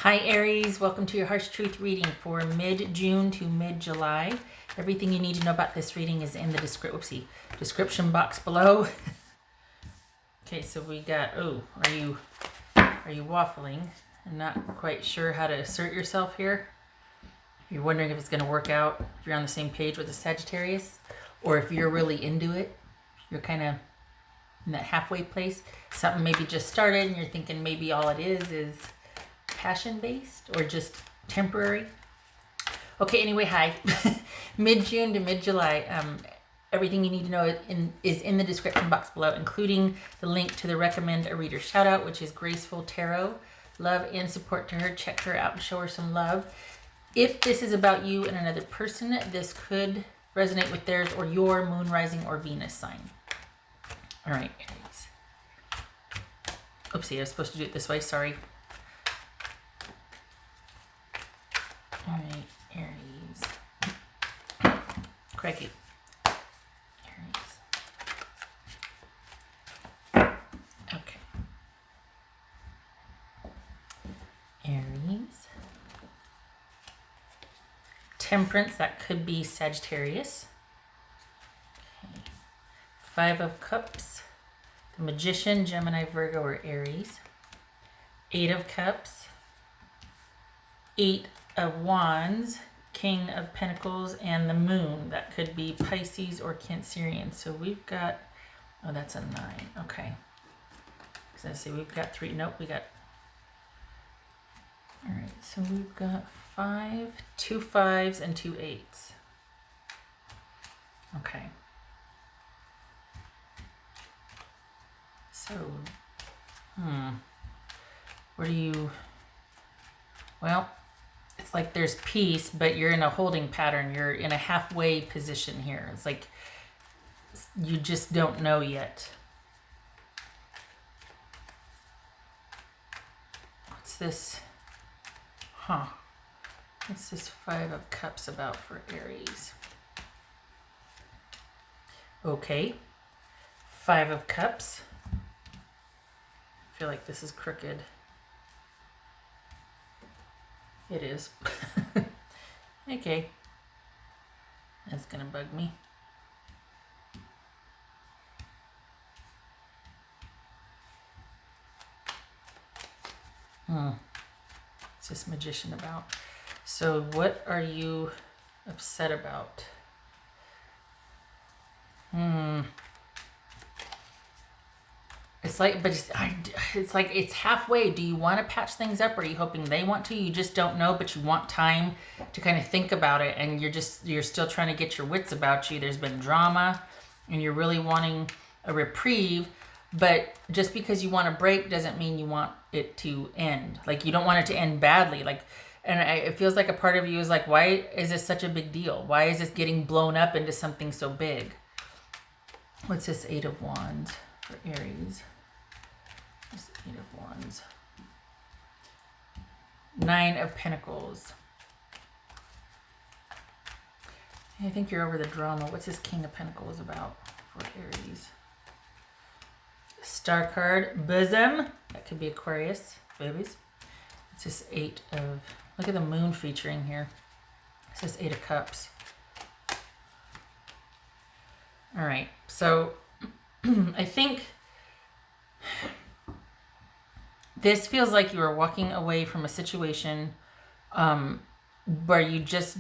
Hi Aries, welcome to your Harsh Truth reading for mid-June to mid-July. Everything you need to know about this reading is in the description box below. Okay, so we got, are you waffling and not quite sure how to assert yourself here? You're wondering if it's going to work out, if you're on the same page with the Sagittarius, or if you're really into it. You're kind of in that halfway place. Something maybe just started and you're thinking maybe all it is passion-based or just temporary. Okay, anyway, hi. Mid-June to mid-July. Everything you need to know is in the description box below, including the link to the Recommend a Reader Shoutout, which is Graceful Tarot. Love and support to her. Check her out and show her some love. If this is about you and another person, this could resonate with theirs or your moon, rising, or Venus sign. All right, Aries. Oopsie, I was supposed to do it this way. Sorry. All right, Aries. Crikey. Aries. Okay. Aries. Temperance, that could be Sagittarius. Okay. 5 of Cups. The Magician, Gemini, Virgo, or Aries. 8 of Cups. 8 of Wands, King of Pentacles, and the Moon. That could be Pisces or Cancerian. So we've got, oh, that's a 9. Okay. So I say we've got 3. Nope, we got, all right. So we've got 5, 2 5s, and 2 8s. Okay. So, what do you, well, it's like there's peace, but you're in a holding pattern. You're in a halfway position here. It's like you just don't know yet. What's this? What's this 5 of Cups about for Aries? Okay. 5 of Cups. I feel like this is crooked. It is. Okay. That's gonna bug me. What's this Magician about? So what are you upset about? It's like, but it's like it's halfway. Do you want to patch things up? Or are you hoping they want to? You just don't know, but you want time to kind of think about it, and you're still trying to get your wits about you. There's been drama, and you're really wanting a reprieve, but just because you want a break doesn't mean you want it to end. Like, you don't want it to end badly. Like, and it feels like a part of you is like, why is this such a big deal? Why is this getting blown up into something so big? What's this 8 of Wands for Aries? This 8 of Wands. 9 of Pentacles. I think you're over the drama. What's this King of Pentacles about for Aries? Star card, Bosom. That could be Aquarius, babies. It's this 8 of, look at the moon featuring here. It's this 8 of Cups. All right, so I think this feels like you are walking away from a situation where you just,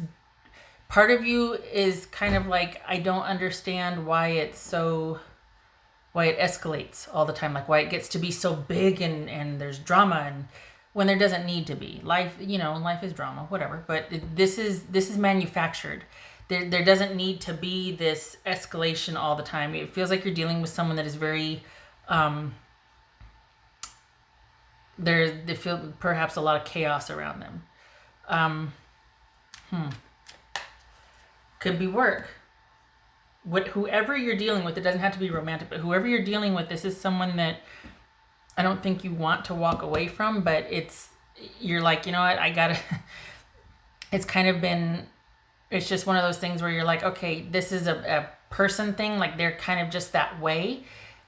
part of you is kind of like, I don't understand why it escalates all the time, like why it gets to be so big and there's drama, and when there doesn't need to be. Life, life is drama, whatever, but this is manufactured. There doesn't need to be this escalation all the time. It feels like you're dealing with someone that is very, they feel perhaps a lot of chaos around them. Could be work. Whoever you're dealing with, it doesn't have to be romantic, but whoever you're dealing with, this is someone that I don't think you want to walk away from, but you're like, you know what, I gotta, it's just one of those things where you're like, okay, this is a person thing, like they're kind of just that way,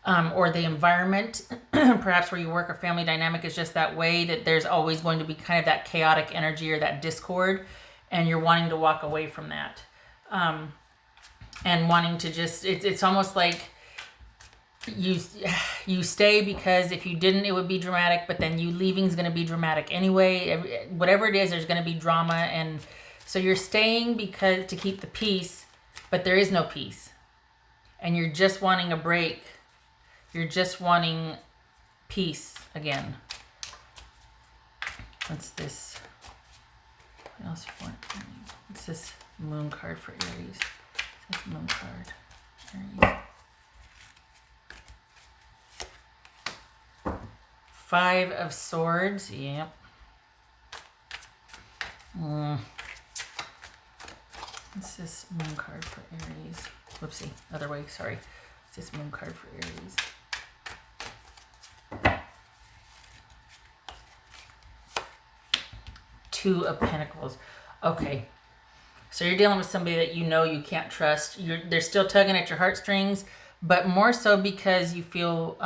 or the environment, perhaps where you work or family dynamic is just that way, that there's always going to be kind of that chaotic energy or that discord, and you're wanting to walk away from that. And wanting to just, it's almost like you stay because if you didn't, it would be dramatic, but then you leaving is going to be dramatic anyway. Whatever it is, there's going to be drama, and so you're staying because to keep the peace, but there is no peace, and you're just wanting a break. You're just wanting peace again. What's this? What else for? What's this moon card for Aries? What's this moon card? Aries. 5 of Swords. Yep. What's this moon card for Aries? Whoopsie. Other way. Sorry. What's this moon card for Aries? 2 of Pentacles. Okay. So you're dealing with somebody that you know you can't trust. They're still tugging at your heartstrings, but more so because you feel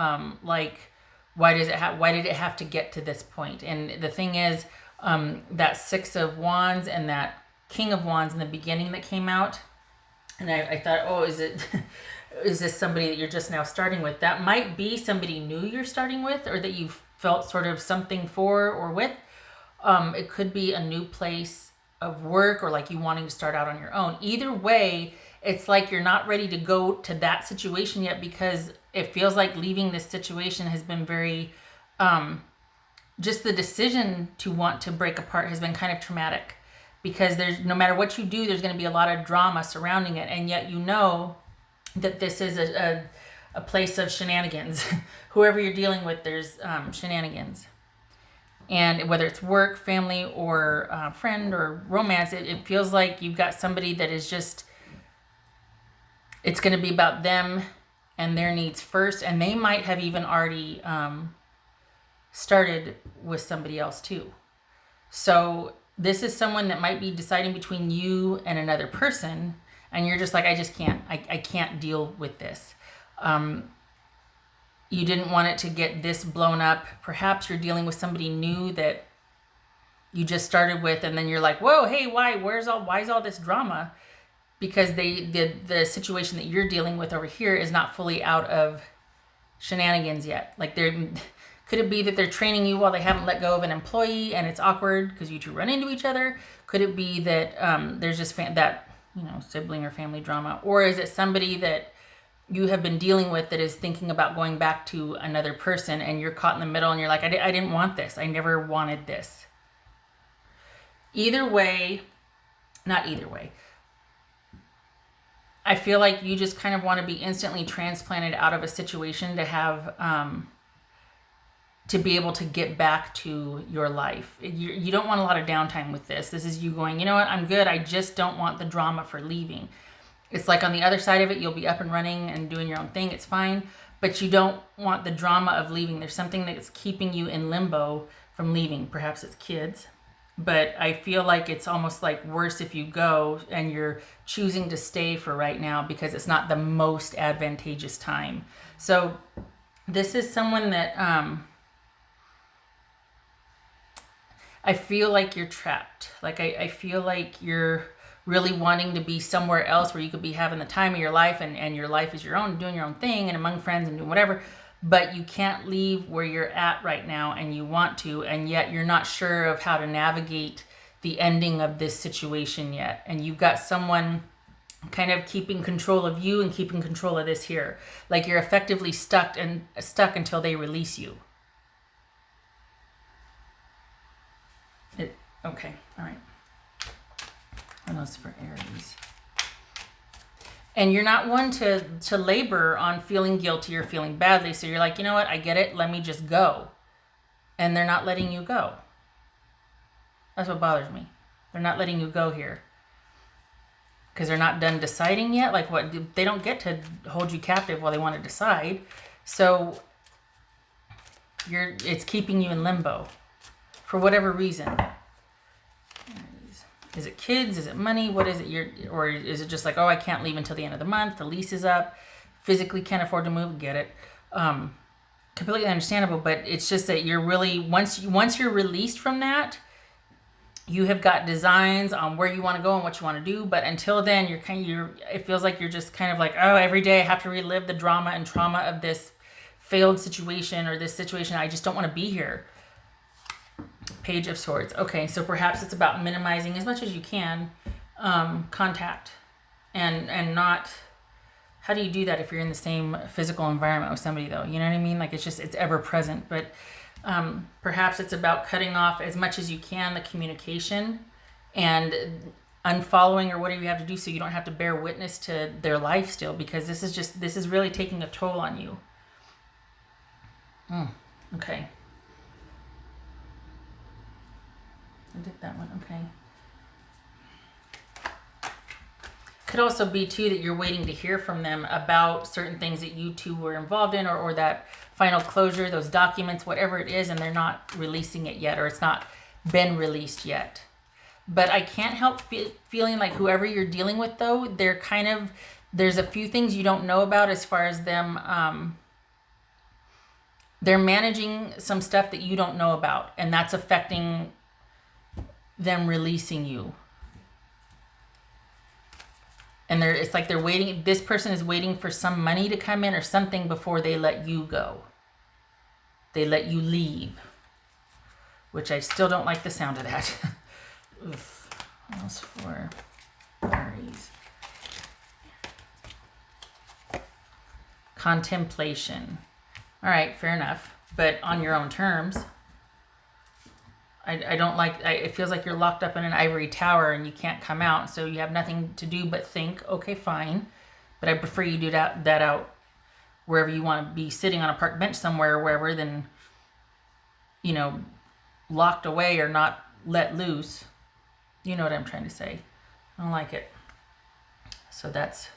like, why did it have to get to this point? And the thing is, that 6 of Wands and that King of Wands in the beginning that came out, and I thought, oh, is this somebody that you're just now starting with? That might be somebody new you're starting with, or that you've felt sort of something for or with. It could be a new place of work, or like you wanting to start out on your own. Either way, it's like you're not ready to go to that situation yet, because it feels like leaving this situation has been very, just the decision to want to break apart has been kind of traumatic, because there's, no matter what you do, there's going to be a lot of drama surrounding it. And yet, you know that this is a place of shenanigans. Whoever you're dealing with, there's shenanigans. And whether it's work, family, or friend, or romance, it feels like you've got somebody that is just, it's going to be about them and their needs first. And they might have even already started with somebody else too. So this is someone that might be deciding between you and another person. And you're just like, I just can't, I can't deal with this. You didn't want it to get this blown up. Perhaps you're dealing with somebody new that you just started with, and then you're like, whoa, hey, why is all this drama? Because the situation that you're dealing with over here is not fully out of shenanigans yet. Like, could it be that they're training you while they haven't let go of an employee, and it's awkward because you two run into each other? Could it be that there's just that sibling or family drama? Or is it somebody that you have been dealing with that is thinking about going back to another person, and you're caught in the middle, and you're like, I didn't want this. I never wanted this. Not either way. I feel like you just kind of want to be instantly transplanted out of a situation to have, to be able to get back to your life. You don't want a lot of downtime with this. This is you going, you know what, I'm good. I just don't want the drama for leaving. It's like on the other side of it, you'll be up and running and doing your own thing. It's fine. But you don't want the drama of leaving. There's something that's keeping you in limbo from leaving. Perhaps it's kids. But I feel like it's almost like worse if you go and you're choosing to stay for right now because it's not the most advantageous time. So this is someone that I feel like you're trapped. Like I feel like you're really wanting to be somewhere else where you could be having the time of your life, and your life is your own, doing your own thing and among friends and doing whatever, but you can't leave where you're at right now, and you want to, and yet you're not sure of how to navigate the ending of this situation yet. And you've got someone kind of keeping control of you and keeping control of this here. Like you're effectively stuck until they release you. Okay, all right. What else for Aries? And you're not one to labor on feeling guilty or feeling badly. So you're like, you know what? I get it. Let me just go. And they're not letting you go. That's what bothers me. They're not letting you go here. Because they're not done deciding yet. Like what? They don't get to hold you captive while they want to decide. So it's keeping you in limbo for whatever reason. Is it kids? Is it money? What is it? Or is it just like, oh, I can't leave until the end of the month. The lease is up. Physically can't afford to move. Get it. completely understandable, but it's just that you're really, once you're released from that, you have got designs on where you want to go and what you want to do. But until then, it feels like you're just kind of like, oh, every day I have to relive the drama and trauma of this failed situation or this situation. I just don't want to be here. Page of Swords. Okay, so perhaps it's about minimizing as much as you can contact and not. How do you do that if you're in the same physical environment with somebody, though? You know what I mean? Like, it's ever present. But perhaps it's about cutting off as much as you can the communication and unfollowing or whatever you have to do so you don't have to bear witness to their life still, because this is really taking a toll on you. Okay. I did that one. Okay. Could also be too that you're waiting to hear from them about certain things that you two were involved in, or that final closure, those documents, whatever it is, and they're not releasing it yet, or it's not been released yet. But I can't help feeling like whoever you're dealing with, though, there's a few things you don't know about as far as them. They're managing some stuff that you don't know about, and that's affecting them releasing you. And it's like they're waiting. This person is waiting for some money to come in or something before they let you go. They let you leave, which I still don't like the sound of that. Oof. What else for Aries? Contemplation. All right, fair enough, but on your own terms. I don't like, it feels like you're locked up in an ivory tower and you can't come out, so you have nothing to do but think. Okay, fine, but I prefer you do that out wherever you want to be, sitting on a park bench somewhere or wherever, than, locked away or not let loose. You know what I'm trying to say. I don't like it. So that's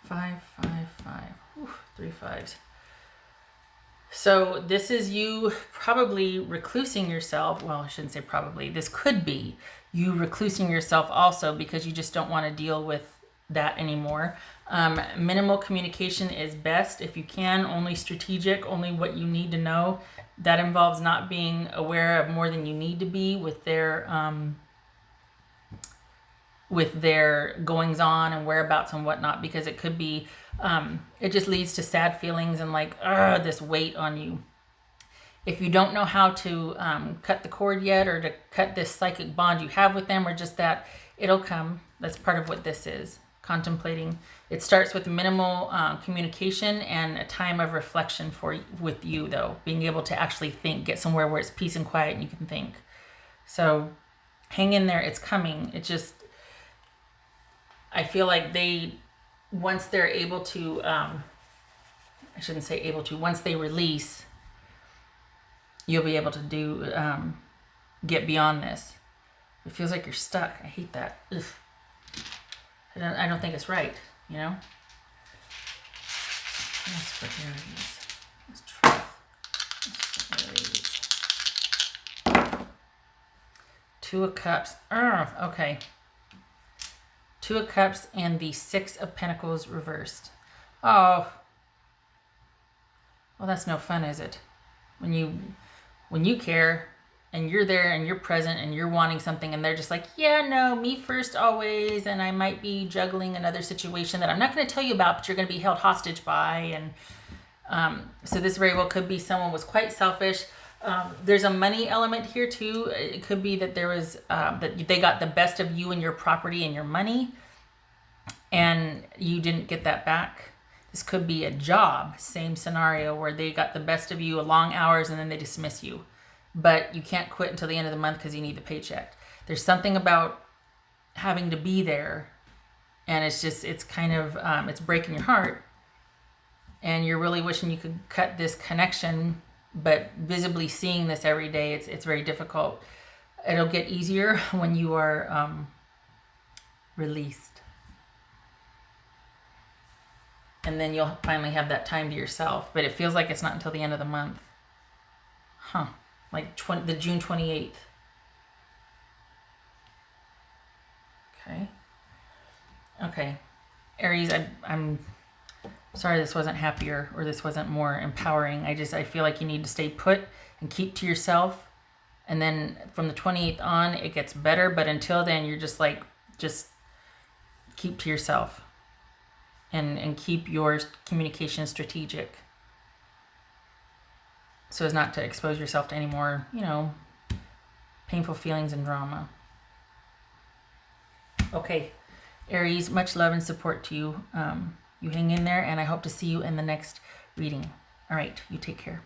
5, 5, 5. Oof, 3 5s. So this is you probably reclusing yourself. Well, I shouldn't say probably. This could be you reclusing yourself also because you just don't want to deal with that anymore. Minimal communication is best if you can. Only strategic, only what you need to know. That involves not being aware of more than you need to be with their goings on and whereabouts and whatnot, because it could be it just leads to sad feelings and like this weight on you. If you don't know how to cut the cord yet, or to cut this psychic bond you have with them, or just that, it'll come. That's part of what this is, contemplating. It starts with minimal communication and a time of reflection with you, though, being able to actually think, get somewhere where it's peace and quiet and you can think. So hang in there, it's coming. It just, I feel like once they're able to, I shouldn't say able to, once they release, you'll be able to get beyond this. It feels like you're stuck. I hate that. Ugh. I don't think it's right, Yes, for Aries. It's truth. It's for Aries. 2 of Cups. Okay. 2 of Cups and the 6 of Pentacles reversed. Oh. Well, that's no fun, is it? When you care and you're there and you're present and you're wanting something and they're just like, yeah, no, me first always, and I might be juggling another situation that I'm not going to tell you about, but you're going to be held hostage by. And so this very well could be someone was quite selfish. There's a money element here too. It could be that there was that they got the best of you and your property and your money, and you didn't get that back. This could be a job, same scenario, where they got the best of you, long hours, and then they dismiss you. But you can't quit until the end of the month because you need the paycheck. There's something about having to be there, and it's kind of, it's breaking your heart. And you're really wishing you could cut this connection, but visibly seeing this every day, it's very difficult. It'll get easier when you are released. And then you'll finally have that time to yourself. But it feels like it's not until the end of the month. Huh. Like the June 28th. Okay. Okay. Aries, Sorry this wasn't happier or this wasn't more empowering. I feel like you need to stay put and keep to yourself. And then from the 28th on, it gets better. But until then, you're just like, just keep to yourself and keep your communication strategic so as not to expose yourself to any more, you know, painful feelings and drama. Okay, Aries, much love and support to you. You hang in there, and I hope to see you in the next reading. All right, you take care.